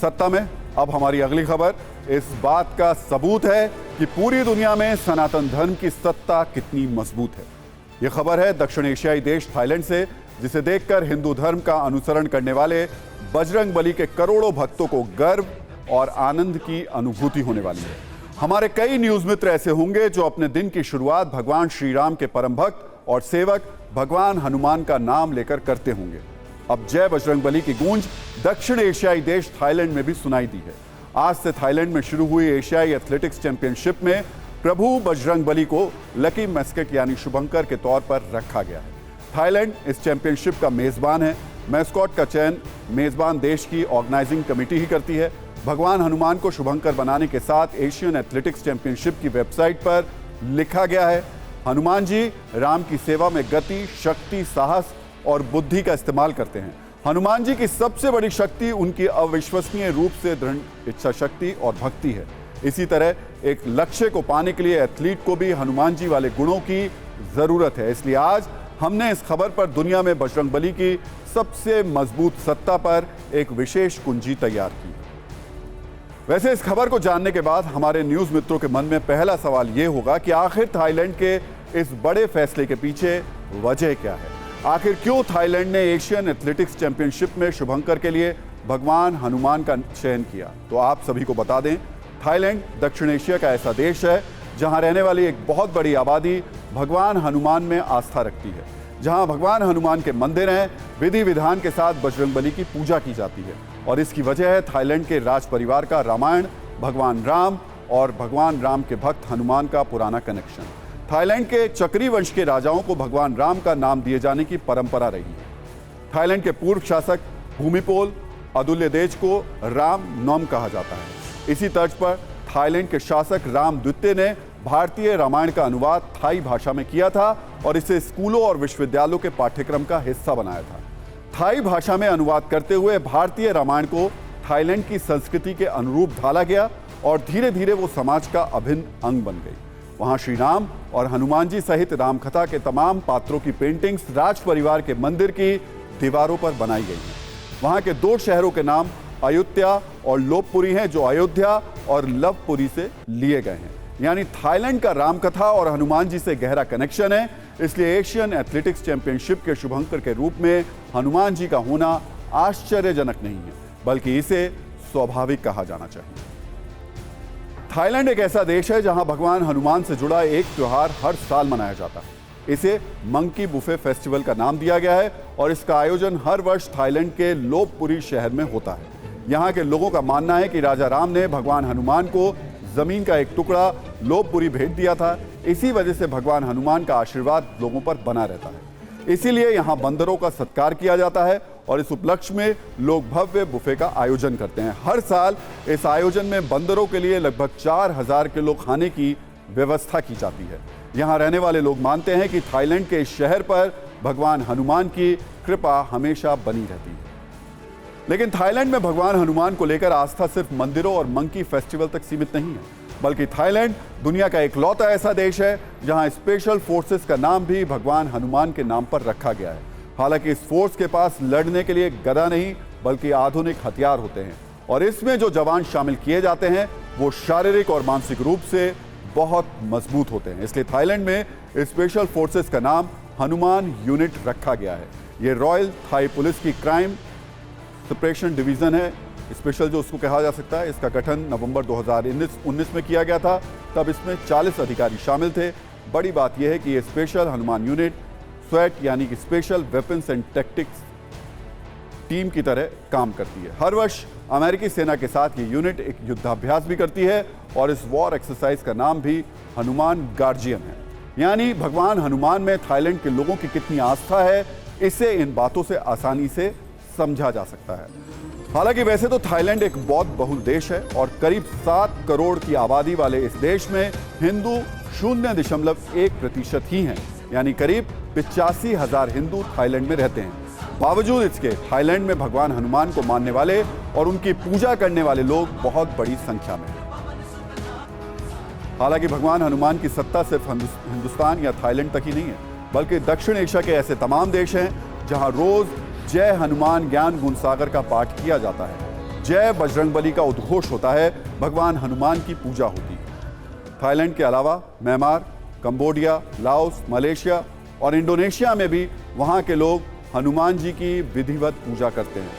सत्ता में। अब हमारी अगली खबर इस बात का सबूत है कि पूरी दुनिया में सनातन धर्म की सत्ता कितनी मजबूत है। यह खबर है दक्षिण एशियाई देश थाईलैंड से, जिसे देखकर हिंदू धर्म का अनुसरण करने वाले बजरंगबली के करोड़ों भक्तों को गर्व और आनंद की अनुभूति होने वाली है। हमारे कई न्यूज मित्र ऐसे होंगे जो अपने दिन की शुरुआत भगवान श्री राम के परम भक्त और सेवक भगवान हनुमान का नाम लेकर करते होंगे। अब जय बजरंगबली की गूंज दक्षिण एशियाई देश थाईलैंड में भी सुनाई दी है। आज से थाईलैंड में शुरू हुई एशियाई एथलेटिक्स चैंपियनशिप में प्रभु बजरंगबली को लकी मैस्केट यानी शुभंकर के तौर पर रखा गया है। थाईलैंड इस चैंपियनशिप का मेजबान है। मैस्कॉट का चयन मेजबान देश की ऑर्गेनाइजिंग कमेटी ही करती है। भगवान हनुमान को शुभंकर बनाने के साथ एशियन एथलेटिक्स चैंपियनशिप की वेबसाइट पर लिखा गया है, हनुमान जी राम की सेवा में गति, शक्ति, साहस और बुद्धि का इस्तेमाल करते हैं। हनुमान जी की सबसे बड़ी शक्ति उनकी अविश्वसनीय रूप से दृढ़ इच्छा शक्ति और भक्ति है। इसी तरह एक लक्ष्य को पाने के लिए एथलीट को भी हनुमान जी वाले गुणों की जरूरत है। इसलिए आज हमने इस खबर पर दुनिया में बजरंगबली की सबसे मजबूत सत्ता पर एक विशेष कुंजी तैयार की। वैसे इस खबर को जानने के बाद हमारे न्यूज मित्रों के मन में पहला सवाल यह होगा कि आखिर थाईलैंड के इस बड़े फैसले के पीछे वजह क्या है। आखिर क्यों थाईलैंड ने एशियन एथलेटिक्स चैंपियनशिप में शुभंकर के लिए भगवान हनुमान का चयन किया। तो आप सभी को बता दें, थाईलैंड दक्षिण एशिया का ऐसा देश है जहां रहने वाली एक बहुत बड़ी आबादी भगवान हनुमान में आस्था रखती है। जहां भगवान हनुमान के मंदिर हैं, विधि विधान के साथ बजरंगबली की पूजा की जाती है और इसकी वजह है थाईलैंड के राज परिवार का रामायण, भगवान राम और भगवान राम के भक्त हनुमान का पुराना कनेक्शन। थाईलैंड के चक्री वंश के राजाओं को भगवान राम का नाम दिए जाने की परंपरा रही है। थाईलैंड के पूर्व शासक भूमिपोल अदुल्यदेज को राम नॉम कहा जाता है। इसी तर्ज पर थाईलैंड के शासक राम द्वितीय ने भारतीय रामायण का अनुवाद थाई भाषा में किया था और इसे स्कूलों और विश्वविद्यालयों के पाठ्यक्रम का हिस्सा बनाया था। थाई भाषा में अनुवाद करते हुए भारतीय रामायण को थाईलैंड की संस्कृति के अनुरूप ढाला गया और धीरे धीरे वो समाज का अभिन्न अंग बन गई। वहां श्री राम और हनुमान जी सहित रामकथा के तमाम पात्रों की पेंटिंग्स राज परिवार के मंदिर की दीवारों पर बनाई गई हैं। वहां के दो शहरों के नाम अयोध्या और लोपपुरी हैं, जो अयोध्या और लवपुरी से लिए गए हैं। यानी थाईलैंड का रामकथा और हनुमान जी से गहरा कनेक्शन है। इसलिए एशियन एथलेटिक्स चैंपियनशिप के शुभंकर के रूप में हनुमान जी का होना आश्चर्यजनक नहीं है, बल्कि इसे स्वाभाविक कहा जाना चाहिए। थाईलैंड एक ऐसा देश है जहां भगवान हनुमान से जुड़ा एक त्योहार हर साल मनाया जाता है। इसे मंकी बुफे फेस्टिवल का नाम दिया गया है और इसका आयोजन हर वर्ष थाईलैंड के लोपपुरी शहर में होता है। यहाँ के लोगों का मानना है कि राजा राम ने भगवान हनुमान को जमीन का एक टुकड़ा लोपपुरी भेंट दिया था। इसी वजह से भगवान हनुमान का आशीर्वाद लोगों पर बना रहता है। इसीलिए यहाँ बंदरों का सत्कार किया जाता है और इस उपलक्ष्य में लोग भव्य बुफे का आयोजन करते हैं। हर साल इस आयोजन में बंदरों के लिए लगभग 4000 किलो खाने की व्यवस्था की जाती है। यहाँ रहने वाले लोग मानते हैं कि थाईलैंड के इस शहर पर भगवान हनुमान की कृपा हमेशा बनी रहती है। लेकिन थाईलैंड में भगवान हनुमान को लेकर आस्था सिर्फ मंदिरों और मंकी फेस्टिवल तक सीमित नहीं है, बल्कि थाईलैंड दुनिया का इकलौता ऐसा देश है जहां स्पेशल फोर्सेस का नाम भी भगवान हनुमान के नाम पर रखा गया है। हालांकि इस फोर्स के पास लड़ने के लिए गदा नहीं बल्कि आधुनिक हथियार होते हैं और इसमें जो जवान शामिल किए जाते हैं वो शारीरिक और मानसिक रूप से बहुत मजबूत होते हैं। इसलिए थाईलैंड में स्पेशल फोर्सेस का नाम हनुमान यूनिट रखा गया है। ये रॉयल थाई पुलिस की क्राइम सप्रेशन डिवीजन है, स्पेशल जो उसको कहा जा सकता है। इसका गठन नवंबर 2019 में किया गया था। तब इसमें 40 अधिकारी शामिल थे। बड़ी बात यह है कि ये स्पेशल हनुमान यूनिट स्वेट यानी कि special weapons and tactics team की तरह काम करती है। हर वर्ष अमेरिकी सेना के साथ ये यूनिट एक युद्धाभ्यास भी करती है और इस वॉर एक्सरसाइज का नाम भी हनुमान गार्जियन है। यानी भगवान हनुमान में थाईलैंड के लोगों की कितनी आस्था है, इसे इन बातों से आसानी से समझा जा सकता है। हालांकि वैसे तो थाईलैंड एक बौद्ध बहुल देश है और करीब 7 करोड़ की आबादी वाले इस देश में हिंदू 0.1% ही हैं। यानी करीब 85,000 हिंदू थाईलैंड में रहते हैं। बावजूद इसके थाईलैंड में भगवान हनुमान को मानने वाले और उनकी पूजा करने वाले लोग बहुत बड़ी संख्या में हैं। हालांकि भगवान हनुमान की सत्ता सिर्फ हिंदुस्तान या थाईलैंड तक ही नहीं है, बल्कि दक्षिण एशिया के ऐसे तमाम देश हैं जहां रोज जय हनुमान ज्ञान गुण सागर का पाठ किया जाता है। जय बजरंगबली का उद्घोष होता है, भगवान हनुमान की पूजा होती है। थाईलैंड के अलावा म्यांमार, कंबोडिया, लाओस, मलेशिया और इंडोनेशिया में भी वहां के लोग हनुमान जी की विधिवत पूजा करते हैं।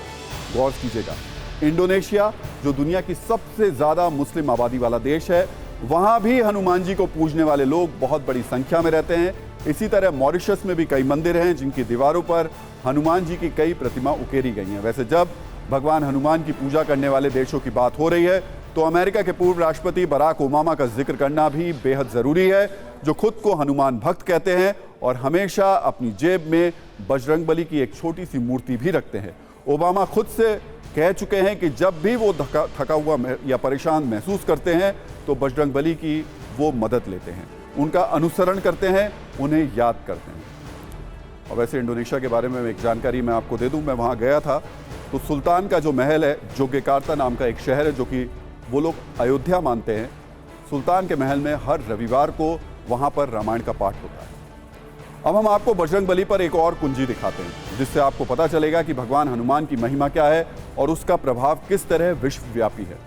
गौर कीजिएगा, इंडोनेशिया जो दुनिया की सबसे ज्यादा मुस्लिम आबादी वाला देश है, वहां भी हनुमान जी को पूजने वाले लोग बहुत बड़ी संख्या में रहते हैं। इसी तरह मॉरिशस में भी कई मंदिर हैं जिनकी दीवारों पर हनुमान जी की कई प्रतिमा उकेरी गई हैं। वैसे जब भगवान हनुमान की पूजा करने वाले देशों की बात हो रही है तो अमेरिका के पूर्व राष्ट्रपति बराक ओबामा का जिक्र करना भी बेहद जरूरी है, जो खुद को हनुमान भक्त कहते हैं और हमेशा अपनी जेब में बजरंगबली की एक छोटी सी मूर्ति भी रखते हैं। ओबामा खुद से कह चुके हैं कि जब भी वो थका हुआ या परेशान महसूस करते हैं तो बजरंगबली की वो मदद लेते हैं, उनका अनुसरण करते हैं, उन्हें याद करते हैं। और वैसे इंडोनेशिया के बारे में एक जानकारी मैं आपको दे दूं, मैं वहां गया था तो सुल्तान का जो महल है, जोग्यकार्ता नाम का एक शहर है जो कि वो लोग अयोध्या मानते हैं, सुल्तान के महल में हर रविवार को वहां पर रामायण का पाठ होता है। अब हम आपको बजरंगबली पर एक और कुंजी दिखाते हैं जिससे आपको पता चलेगा कि भगवान हनुमान की महिमा क्या है और उसका प्रभाव किस तरह विश्वव्यापी है।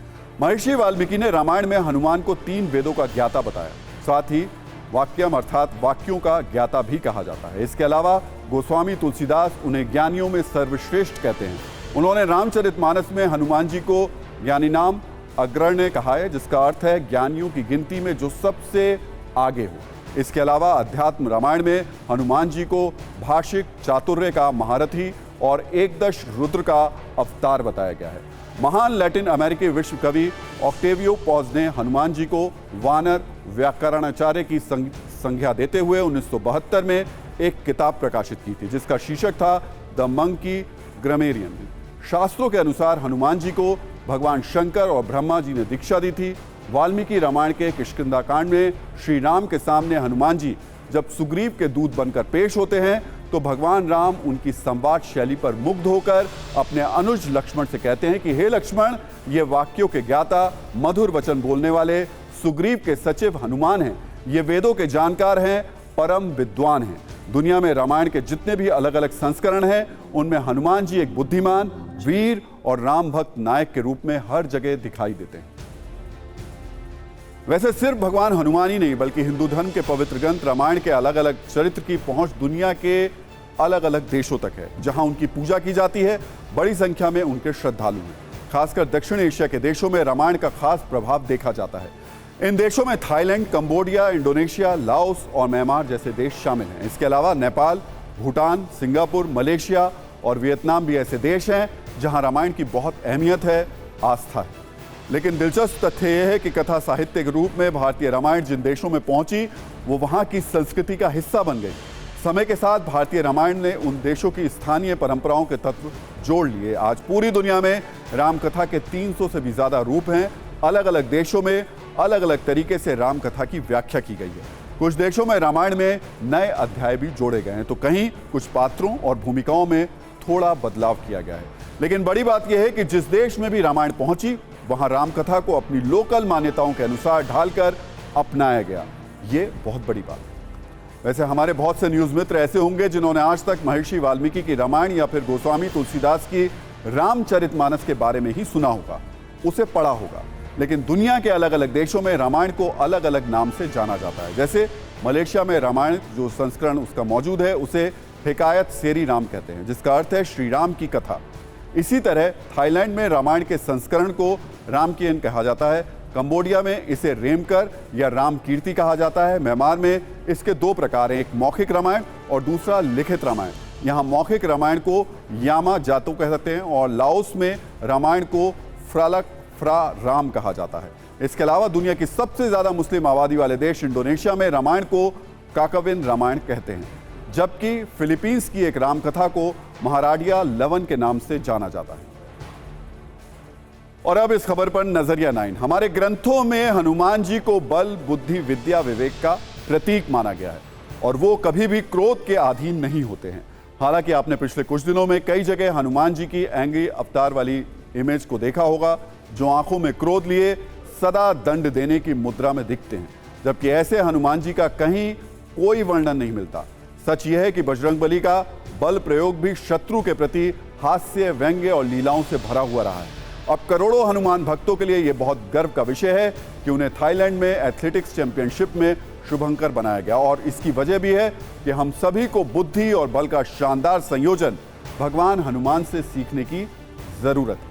महर्षि वाल्मीकि ने रामायण में हनुमान को 3 वेदों का ज्ञाता बताया, साथ ही वाक्यम अर्थात वाक्यों का ज्ञाता भी कहा जाता है। इसके अलावा गोस्वामी तुलसीदास उन्हें ज्ञानियों में सर्वश्रेष्ठ कहते हैं। उन्होंने रामचरितमानस में हनुमान जी को ज्ञानी नाम अग्रण्य कहा है, जिसका अर्थ है ज्ञानियों की गिनती में जो सबसे आगे हो। इसके अलावा अध्यात्म रामायण में हनुमान जी को भाषिक चातुर्य का महारथी और एकदश रुद्र का अवतार बताया गया है। महान लैटिन अमेरिकी विश्व कवि ऑक्टेवियो पॉज ने हनुमान जी को वानर व्याकरणाचार्य की संज्ञा देते हुए 1972 में एक किताब प्रकाशित की थी जिसका शीर्षक था द मंकी ग्रामेरियन। शास्त्रों के अनुसार हनुमान जी को भगवान शंकर और ब्रह्मा जी ने दीक्षा दी थी। वाल्मीकि रामायण के किष्किंधा कांड में श्री राम के सामने हनुमान जी जब सुग्रीव के दूत बनकर पेश होते हैं तो भगवान राम उनकी संवाद शैली पर मुग्ध होकर अपने अनुज लक्ष्मण से कहते हैं कि हे लक्ष्मण, ये वाक्यों के ज्ञाता, मधुर वचन बोलने वाले सुग्रीव के सचिव हनुमान हैं। ये वेदों के जानकार हैं, परम विद्वान हैं। दुनिया में रामायण के जितने भी अलग अलग संस्करण हैं उनमें हनुमान जी एक बुद्धिमान, वीर और राम भक्त नायक के रूप में हर जगह दिखाई देते हैं। वैसे सिर्फ भगवान हनुमान ही नहीं बल्कि हिंदू धर्म के पवित्र ग्रंथ रामायण के अलग अलग चरित्र की पहुंच दुनिया के अलग अलग देशों तक है, जहां उनकी पूजा की जाती है। बड़ी संख्या में उनके श्रद्धालु हैं। खासकर दक्षिण एशिया के देशों में रामायण का खास प्रभाव देखा जाता है। इन देशों में थाईलैंड, कंबोडिया, इंडोनेशिया, लाओस और म्यांमार जैसे देश शामिल हैं। इसके अलावा नेपाल, भूटान, सिंगापुर, मलेशिया और वियतनाम भी ऐसे देश हैं जहां रामायण की बहुत अहमियत है, आस्था है। लेकिन दिलचस्प तथ्य यह है कि कथा साहित्य के रूप में भारतीय रामायण जिन देशों में पहुंची वो वहां की संस्कृति का हिस्सा बन गई। समय के साथ भारतीय रामायण ने उन देशों की स्थानीय परंपराओं के तत्व जोड़ लिए। आज पूरी दुनिया में रामकथा के 300 से भी ज्यादा रूप हैं। अलग अलग देशों में अलग अलग तरीके से रामकथा की व्याख्या की गई है। कुछ देशों में रामायण में नए अध्याय भी जोड़े गए हैं तो कहीं कुछ पात्रों और भूमिकाओं में थोड़ा बदलाव किया गया है। लेकिन बड़ी बात यह है कि जिस देश में भी रामायण पहुंची वहां रामकथा को अपनी लोकल मान्यताओं के अनुसार ढालकर अपनाया गया। ये बहुत बड़ी बात है। वैसे हमारे बहुत से न्यूज मित्र ऐसे होंगे जिन्होंने आज तक महर्षि वाल्मीकि की रामायण या फिर गोस्वामी तुलसीदास की रामचरितमानस के बारे में ही सुना होगा, उसे पढ़ा होगा। लेकिन दुनिया के अलग अलग देशों में रामायण को अलग अलग नाम से जाना जाता है। जैसे मलेशिया में रामायण जो संस्करण उसका मौजूद है उसे हिकायत सेरी राम कहते हैं, जिसका अर्थ है श्री राम की कथा। इसी तरह थाईलैंड में रामायण के संस्करण को रामकियन कहा जाता है। कंबोडिया में इसे रेमकर या राम कीर्ति कहा जाता है। म्यांमार में इसके 2 प्रकार हैं, एक मौखिक रामायण और दूसरा लिखित रामायण। यहाँ मौखिक रामायण को यामा जातो कहते हैं और लाओस में रामायण को फ्रालक फ्रा राम कहा जाता है। इसके अलावा दुनिया की सबसे ज्यादा मुस्लिम आबादी वाले देश इंडोनेशिया में रामायण को काकाविन रामायण कहते हैं, जबकि फिलीपींस की एक रामकथा को महाराडिया लवन के नाम से जाना जाता है। और अब इस खबर पर नजरिया 9। हमारे ग्रंथों में हनुमान जी को बल, बुद्धि, विद्या, विवेक का प्रतीक माना गया है और वो कभी भी क्रोध के अधीन नहीं होते हैं। हालांकि आपने पिछले कुछ दिनों में कई जगह हनुमान जी की एंग्री अवतार वाली इमेज को देखा होगा, जो आंखों में क्रोध लिए सदा दंड देने की मुद्रा में दिखते हैं, जबकि ऐसे हनुमान जी का कहीं कोई वर्णन नहीं मिलता। सच यह है कि बजरंगबली का बल प्रयोग भी शत्रु के प्रति हास्य, व्यंग्य और लीलाओं से भरा हुआ रहा है। अब करोड़ों हनुमान भक्तों के लिए यह बहुत गर्व का विषय है कि उन्हें थाईलैंड में एथलेटिक्स चैंपियनशिप में शुभंकर बनाया गया। और इसकी वजह भी है कि हम सभी को बुद्धि और बल का शानदार संयोजन भगवान हनुमान से सीखने की जरूरत है।